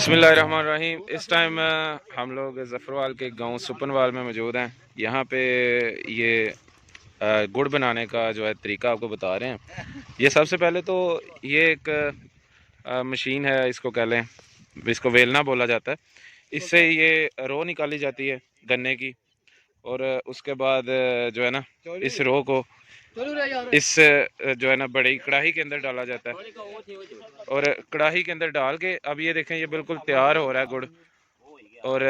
बिस्मिल्लाहिर्रहमानिर्रहीम। इस टाइम हम लोग ज़फ़रवाल के गांव सुपनवाल में मौजूद हैं। यहाँ पे ये गुड़ बनाने का जो है तरीका आपको बता रहे हैं। ये सबसे पहले तो ये एक मशीन है, इसको कह लें, इसको वेलना बोला जाता है। इससे ये रो निकाली जाती है गन्ने की, और उसके बाद जो है ना इस रो को इस जो है ना बड़ी कढ़ाई के अंदर डाला जाता है, और कढ़ाई के अंदर डाल के अब ये देखें ये बिल्कुल तैयार हो रहा है गुड़। और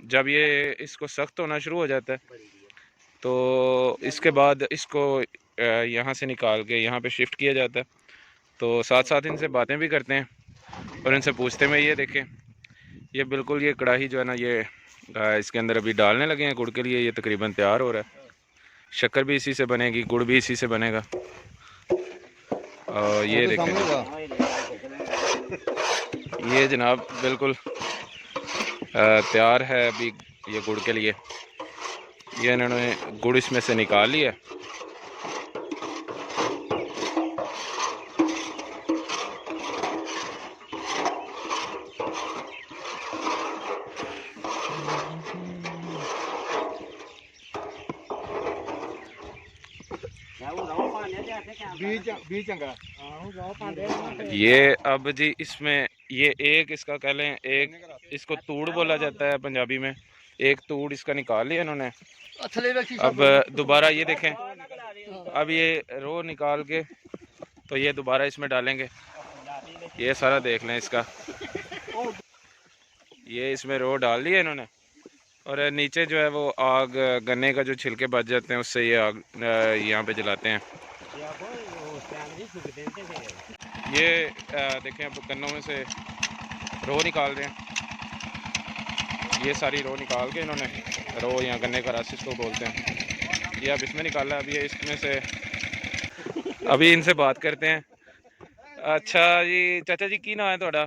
जब ये इसको सख्त होना शुरू हो जाता है तो इसके बाद इसको यहाँ से निकाल के यहाँ पे शिफ्ट किया जाता है। तो साथ साथ इनसे बातें भी करते हैं और इनसे पूछते हैं। ये देखें ये बिल्कुल ये कढ़ाई जो है ना ये इसके अंदर अभी डालने लगे हैं गुड़ के लिए। ये तकरीबन तैयार हो रहा है। शक्कर भी इसी से बनेगी, गुड़ भी इसी से बनेगा। और ये देखें ये जनाब बिल्कुल तैयार है अभी ये गुड़ के लिए। ये इन्होंने गुड़ इसमें से निकाल लिया। ये अब जी इसमें ये एक इसका कह लें, एक इसको तूड़ बोला जाता है पंजाबी में। एक तूड़ इसका निकाल लिया इन्होंने। अब दोबारा ये देखें, अब ये रो निकाल के तो ये दोबारा इसमें डालेंगे। ये सारा देख लें इसका, ये इसमें रो डाल लिया इन्होंने। और नीचे जो है वो आग गन्ने का जो छिलके बच जाते हैं उससे ये आग यहाँ पे जलाते हैं। ये देखें अब गन्नों में से रो निकाल रहे हैं। ये सारी रो निकाल के इन्होंने, रो या गन्ने का रस इसको बोलते हैं, ये अब इसमें निकाला। अब ये इसमें से अभी इनसे बात करते हैं। अच्छा जी, चाचा जी की नाम है थोड़ा?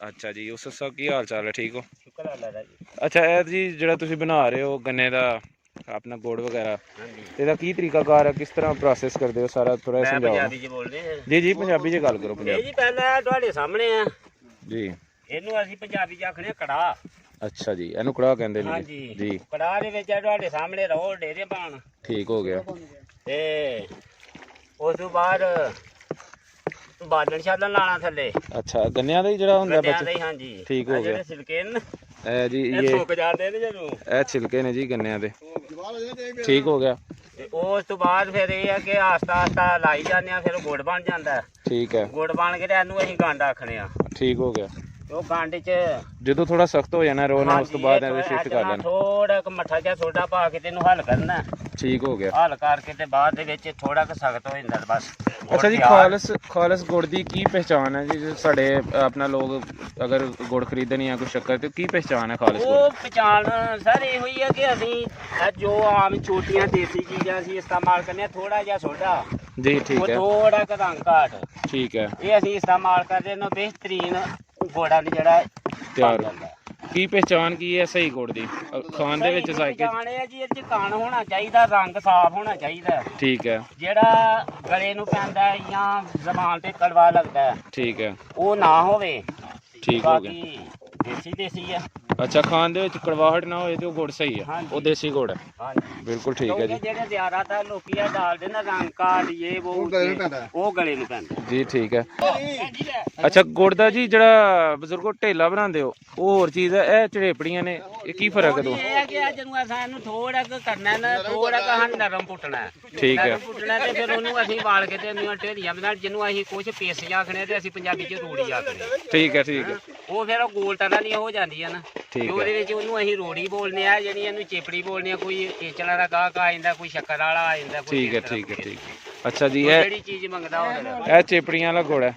अच्छा जी यूसुफ साहब, की हाल चाल है? ठीक हो? अच्छा जी ਜਿਹੜਾ ਤੁਸੀਂ ਬਣਾ ਰਹੇ ਹੋ ਗੰਨੇ ਦਾ अपना गुड़ वगैरह, ਇਹਦਾ ਕੀ ਤਰੀਕਾਕਾਰ ਹੈ, ਕਿਸ ਤਰ੍ਹਾਂ ਪ੍ਰੋਸੈਸ ਕਰਦੇ ਹੋ ਸਾਰਾ ਥੋੜਾ ਸਮਝਾਓ। ਪੰਜਾਬੀ ਚ ਬੋਲਦੇ ਆ ਜੀ ਜੀ ਪੰਜਾਬੀ ਚ ਗੱਲ ਕਰੋ। ਇਹ ਪੰਜਾਬੀ ਜੀ ਪਹਿਲਾਂ ਤੁਹਾਡੇ ਸਾਹਮਣੇ ਆ ਜੀ। ਇਹਨੂੰ ਅਸੀਂ ਪੰਜਾਬੀ ਚ ਆਖਣੇ ਕੜਾ। ਅੱਛਾ ਜੀ, ਇਹਨੂੰ ਕੜਾਹ ਕਹਿੰਦੇ ਨੇ ਜੀ। ਕੜਾਹ ਦੇ ਵਿੱਚ ਤੁਹਾਡੇ ਸਾਹਮਣੇ ਰਹੋ ਡੇਰੇ ਪਾਣ। ਠੀਕ ਹੋ ਗਿਆ। ਤੇ ਉਸ ਤੋਂ ਬਾਅਦ ਬਾਲਣ ਛਾਲਣ ਲਾਣਾ ਥੱਲੇ। ਅੱਛਾ ਗੰਨਿਆਂ ਦਾ ਹੀ ਜਿਹੜਾ ਹੁੰਦਾ ਬੱਚੇ? ਹਾਂਜੀ ਠੀਕ ਹੋ ਗਿਆ। ਜਿਹੜੇ ਛਿਲਕੇ ਨੇ ਇਹ ਜੀ ਇਹ ਸੁੱਕ ਜਾਂਦੇ ਨੇ ਜਦੋਂ, ਇਹ ਛਿਲਕੇ ਨੇ ਜੀ ਗੰਨਿਆਂ ਦੇ। ਠੀਕ ਹੋ ਗਿਆ। ਤੇ ਉਸ ਤੋਂ ਬਾਅਦ ਫਿਰ ਇਹ ਆ ਕਿ ਆਸਤਾ ਆਸਤਾ ਲਾਈ ਜਾਂਦੇ ਆ, ਫਿਰ ਗੁੜ ਬਣ ਜਾਂਦਾ। ਠੀਕ ਹੈ। ਗੁੜ ਬਣ ਕੇ ਤੇ ਇਹਨੂੰ ਅਸੀਂ ਗੰਡ ਆਖਣੇ ਆ। ਠੀਕ ਹੋ ਗਿਆ। ਉਹ ਗੰਡ ਚ ਜਦੋਂ ਥੋੜਾ ਸਖਤ ਹੋ ਜਾਣਾ ਰੋ ਨਾ, ਉਸ ਤੋਂ ਬਾਅਦ ਇਹਨੂੰ ਸ਼ਿਫਟ ਕਰ ਲੈਣਾ। ਥੋੜਾ ਕ ਮੱਠਾ ਜਿਹਾ ਸੋਡਾ ਪਾ ਕੇ ਤੈਨੂੰ ਹੱਲ ਕਰਨਾ। ਠੀਕ ਹੋ ਗਿਆ। ਹੱਲ ਕਰਕੇ ਤੇ ਬਾਅਦ ਦੇ ਵਿੱਚ ਥੋੜਾ ਕ ਸਖਤ ਹੋ ਜਾਂਦਾ ਬਸ। ਅੱਛਾ ਜੀ, ਖਾਲਸ ਗੁੜ ਦੀ ਕੀ ਪਹਿਚਾਣ ਹੈ ਜੀ? ਸਾਡੇ ਆਪਣਾ ਲੋਕ ਅਗਰ ਗੁੜ ਖਰੀਦਣ ਜਾਂ ਕੋਈ ਸ਼ੱਕਰ ਤੇ ਕੀ ਪਹਿਚਾਣ ਹੈ ਖਾਲਸ ਗੁੜ? ਉਹ ਪਛਾਣ ਸਰ ਇਹੋ ਹੀ ਹੈ ਕਿ ਅਸੀਂ ਜੋ ਆਮ ਛੋਟੀਆਂ ਦੇਸੀ ਚੀਜ਼ਾਂ ਅਸੀਂ ਇਸਤੇਮਾਲ ਕਰਨੇ ਆ, ਥੋੜਾ ਜਿਹਾ ਸੋਡਾ ਜੀ। ਠੀਕ ਹੈ। ਥੋੜਾ ਕ ਰੰਗ ਘਾਟ, ਠੀਕ ਹੈ। ਇਹ ਅਸੀਂ ਇਸਤੇਮਾਲ ਕਰਦੇ ਨੇ ਬਿਹਤਰੀਨ ਗੁੜਾਂ ਦੀ ਜਿਹੜਾ ਤਿਆਰ। ਕੀ ਪਹਿਚਾਣ ਕੀ ਹੈ ਸਹੀ ਗੁੜ ਦੀ ਖਾਣ ਦੇ ਵਿੱਚ? ਜ਼ਾਇਕੇ ਜਾਣੇ ਜੀ, ਇਹ ਚ ਕਣ ਹੋਣਾ ਚਾਹੀਦਾ, ਰੰਗ ਸਾਫ਼ ਹੋਣਾ ਚਾਹੀਦਾ। ਠੀਕ ਹੈ। ਜਿਹੜਾ ਗਲੇ ਨੂੰ ਪੈਂਦਾ ਜਾਂ ਜ਼ਬਾਨ ਤੇ ਕੜਵਾ ਲੱਗਦਾ, ਠੀਕ ਹੈ, ਉਹ ਨਾ ਹੋਵੇ। ਠੀਕ ਹੋ ਗਿਆ। ਦੇਸੀ ਆ। ਅੱਛਾ, ਖਾਣ ਦੇ ਵਿੱਚ ਕੜਵਾਹਟ ਨਾ ਹੋਏ ਤੇ ਉਹ ਗੁੜ ਸਹੀ ਹੈ, ਉਹ ਦੇਸੀ ਗੁੜ ਹੈ। ਬਿਲਕੁਲ ਠੀਕ ਹੈ ਜੀ। ਜਿਹੜੇ ਜ਼ਿਆਦਾਤਰ ਲੋਕੀ ਆ ਡਾਲਦੇ ਨਾ ਰੰਗ ਕਾਰਡ ਉਹ ਗਲੇ ਨੂੰ ਪੈਂਦਾ ਜੀ। ਠੀਕ ਹੈ। ਅੱਛਾ ਗੁੜ ਦਾ ਜੀ ਜਿਹੜਾ ਬਜ਼ੁਰਗੋ ਢੇਲਾ ਬਣਾਉਂਦੇ ਹੋ ਉਹ ਹੋਰ ਚੀਜ਼ ਹੈ, ਇਹ ਚੜੇਪੜੀਆਂ ਨੇ, ਇਹ ਕੀ ਫਰਕ ਹੈ? ਦੋ ਇਹ ਹੈ ਕਿ ਜਿਹਨੂੰ ਸਾਨੂੰ ਥੋੜਾ ਕੁ ਕਰਨਾ ਨਾ, ਥੋੜਾ ਕੁ ਸਾਨੂੰ ਨਰਮ ਪੁੱਟਣਾ। ਠੀਕ ਹੈ। ਪੁੱਟਣਾ ਤੇ ਫਿਰ ਉਹਨੂੰ ਅਸੀਂ ਵਾਲ ਕੇ ਤੇ ਉਹਨੂੰ ਢੇਰੀਆਂ ਬਣਾ, ਜਿਹਨੂੰ ਅਸੀਂ ਕੁਝ ਪੇਸੀਆਂ ਆਖਣੇ ਤੇ ਅਸੀਂ ਪੰਜਾਬੀ ਚ ਰੋੜੀ ਆਖਣੇ। ਠੀਕ ਹੈ। ਠੀਕ ਹੈ। ਉਹ ਫਿਰ ਗੋਲ ਤਰ੍ਹਾਂ ਦੀਆਂ ਹੋ ਜਾਂਦੀਆਂ ਨਾ, ਉਹਦੇ ਵਿੱਚ ਉਹਨੂੰ ਅਸੀਂ ਰੋੜੀ ਬੋਲਨੇ ਆ, ਜਿਹੜੀ ਇਹਨੂੰ ਚੇਪੜੀ ਬੋਲਨੇ ਆ। ਕੋਈ ਏਚਲ ਵਾਲਾ ਗਾਹਕ ਆ ਜਾਂਦਾ, ਕੋਈ ਸ਼ੱਕਰ ਵਾਲਾ ਆ ਜਾਂਦਾ। ਠੀਕ ਹੈ। ਠੀਕ ਹੈ। ਠੀਕ ਹੈ। ਅੱਛਾ ਜੀ, ਇਹ ਜਿਹੜੀ ਚੀਜ਼ ਮੰਗਦਾ ਉਹ ਇਹ ਚੇਪੜੀਆਂ ਵਾਲਾ ਗੁੜ ਹੈ।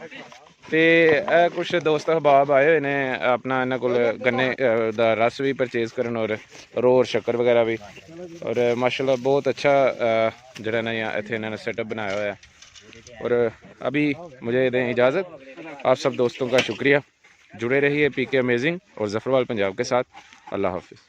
ਤੇ ਇਹ ਕੁਛ ਦੋਸਤ ਅਹਿਬਾਬ ਆਏ ਹੋਏ ਨੇ ਆਪਣਾ ਇਹਨਾਂ ਕੋਲ ਗੰਨੇ ਦਾ ਰਸ ਵੀ परचेज ਕਰਨ और रो और शक्कर वगैरह भी। और माशाल्लाह बहुत अच्छा ਜਿਹੜਾ ਨਾ ਇੱਥੇ ਇਹਨਾਂ ਨੇ सेटअप बनाया हुआ है। और अभी मुझे दें इजाज़त। आप सब दोस्तों का शुक्रिया। जुड़े रहिए PK अमेजिंग और ज़फ़रवाल पंजाब के साथ। अल्लाह हाफ़िज़।